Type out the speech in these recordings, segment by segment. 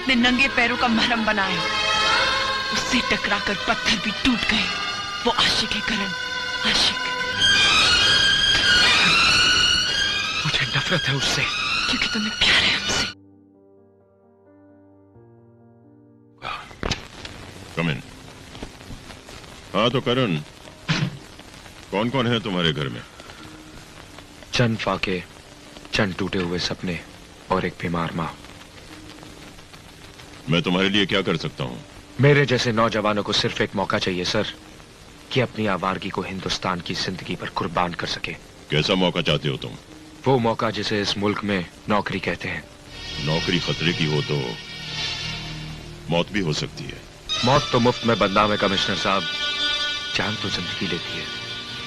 अपने नंगे पैरों का महरम बनाए। उससे टकराकर पत्थर भी टूट गए। वो आशिक है करण, आशिक। मुझे नफरत है उससे, क्योंकि तुम्हें प्यार है हमसे। कम इन। हाँ तो करण, कौन कौन है तुम्हारे घर में? चंद फाके, चंद टूटे हुए सपने और एक बीमार माँ। मैं तुम्हारे लिए क्या कर सकता हूँ? मेरे जैसे नौजवानों को सिर्फ एक मौका चाहिए सर, कि अपनी आवारगी को हिंदुस्तान की जिंदगी पर कुर्बान कर सके। कैसा मौका चाहते हो तुम? वो मौका जिसे इस मुल्क में नौकरी कहते हैं। नौकरी खतरे की हो तो मौत भी हो सकती है। मौत तो मुफ्त में बदनाम है कमिश्नर साहब, जान तो जिंदगी लेती है।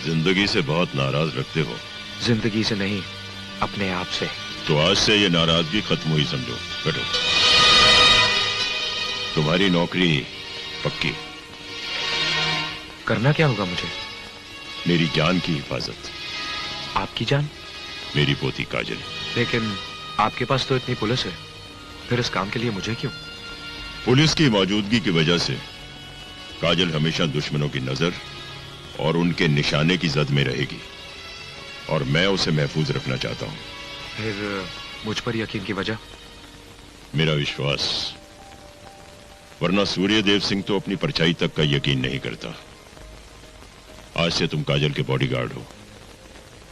जिंदगी से बहुत नाराज रखते हो। जिंदगी से नहीं, अपने आप से। तो आज से ये नाराजगी खत्म हुई समझो। बैठो। तुम्हारी नौकरी पक्की। करना क्या होगा मुझे? मेरी जान की हिफाजत। आपकी जान? मेरी पोती काजल। लेकिन आपके पास तो इतनी पुलिस है, फिर इस काम के लिए मुझे क्यों? पुलिस की मौजूदगी की वजह से काजल हमेशा दुश्मनों की नजर और उनके निशाने की जद में रहेगी, और मैं उसे महफूज रखना चाहता हूं। फिर मुझ पर यकीन की वजह? मेरा विश्वास। वरना सूर्यदेव सिंह तो अपनी परछाई तक का यकीन नहीं करता। आज से तुम काजल के बॉडीगार्ड हो।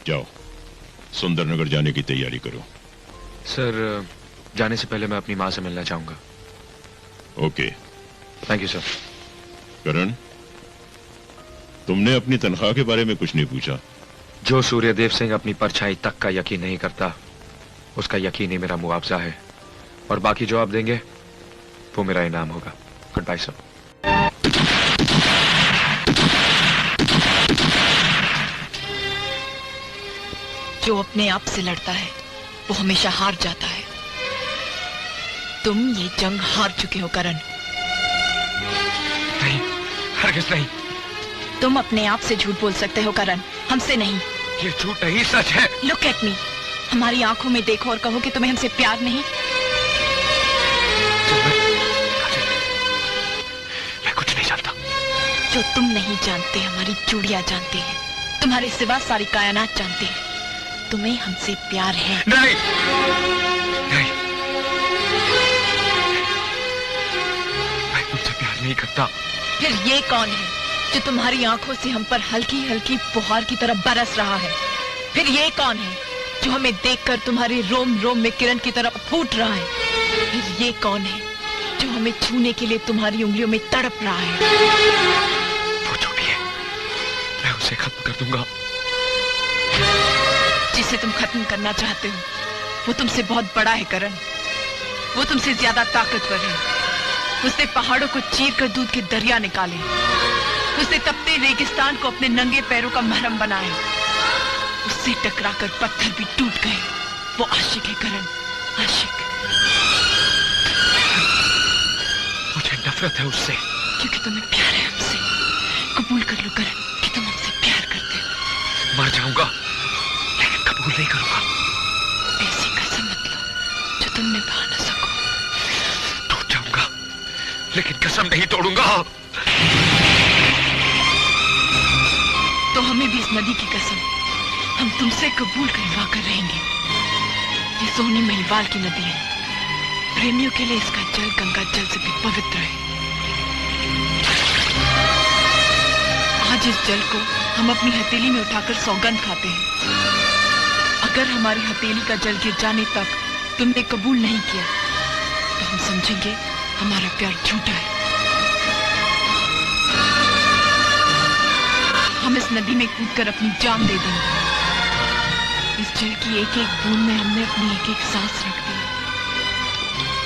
जाओ, सुंदरनगर जाने की तैयारी करो। सर, जाने से पहले मैं अपनी मां से मिलना चाहूंगा। Okay. Thank you sir. Karan, तुमने अपनी तनख्वाह के बारे में कुछ नहीं पूछा। जो सूर्यदेव सिंह अपनी परछाई तक का यकीन नहीं करता, उसका यकीन ही मेरा मुआवजा है, और बाकी जो आप देंगे वो मेरा इनाम होगा। Good bye sir. जो अपने आप से लड़ता है वो हमेशा हार जाता है। तुम ये जंग हार चुके हो करण। नहीं, हरगिज़ नहीं। तुम अपने आप से झूठ बोल सकते हो करण, हमसे नहीं। ये झूठ नहीं, सच है। लुक एट मी, हमारी आंखों में देखो और कहो कि तुम्हें हमसे प्यार नहीं। मैं कुछ नहीं जानता। जो तुम नहीं जानते हमारी चूड़ियां जानती है, तुम्हारे सिवा सारी कायनात जानती है। तुम्हें हमसे प्यार है। नहीं, नहीं, मैं तुमसे प्यार नहीं करता। फिर ये कौन है जो तुम्हारी आंखों से हम पर हल्की हल्की फुहार की तरह बरस रहा है? फिर ये कौन है जो हमें देखकर तुम्हारे रोम रोम में किरण की तरह फूट रहा है? फिर ये कौन है जो हमें छूने के लिए तुम्हारी उंगलियों में तड़प रहा है? वो जो भी है, मैं उसे खत्म कर दूंगा। जिसे तुम खत्म करना चाहते हो वो तुमसे बहुत बड़ा है करण। वो तुमसे ज्यादा ताकतवर है। उसने पहाड़ों को चीर कर दूध के दरिया निकाले। उसने तपते रेगिस्तान को अपने नंगे पैरों का महरम बनाया। उससे टकराकर पत्थर भी टूट गए। वो आशिक है करण, आशिक। मुझे नफरत है उससे, क्योंकि तुम्हें प्यार है हमसे। कबूल कर लो करण कि तुम हमसे प्यार करते हो। मर जाऊंगा लेकिन कबूल नहीं करूंगा। ऐसी कसम मत लो जो तुम निभा न सको। टूट जाऊंगा लेकिन कसम नहीं तोड़ूंगा। तो हमें भी इस नदी की कसम हम तुमसे कबूल करवा कर रहेंगे। ये सोनी महिवाल की नदी है। प्रेमियों के लिए इसका जल गंगा जल से भी पवित्र है। आज इस जल को हम अपनी हथेली में उठाकर सौगंध खाते हैं। अगर हमारी हथेली का जल गिर जाने तक तुमने कबूल नहीं किया तो हम समझेंगे हमारा प्यार झूठा है। हम इस नदी में कूदकर अपनी जान दे देंगे। इस जल की एक एक बूंद में हमने अपनी एक एक सांस रख दी है।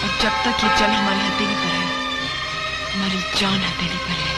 और जब तक ये जल हमारी हथेली पर है, हमारी जान हथेली पर है।